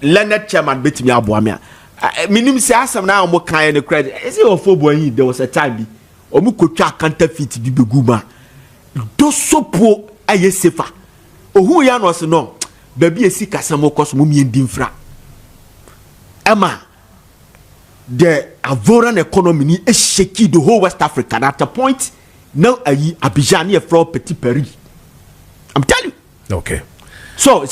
Leonard chairman betimi aboamia minim say asem na omo kan ne credit say ofo boyi there was a time bi omo kotwa counterfeit bi beguma do sopo aye sefa ohu ya no se no ba bi esi kasam koso mo miendi mfra ema the avoran economy is shaky the whole West Africa at a point now Abidjan here from Petit Paris. I'm telling you. Okay. So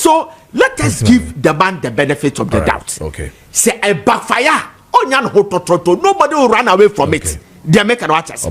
let us give the man the benefit of the doubt. Okay. Say a backfire. Nobody will run away from it. The American watchers.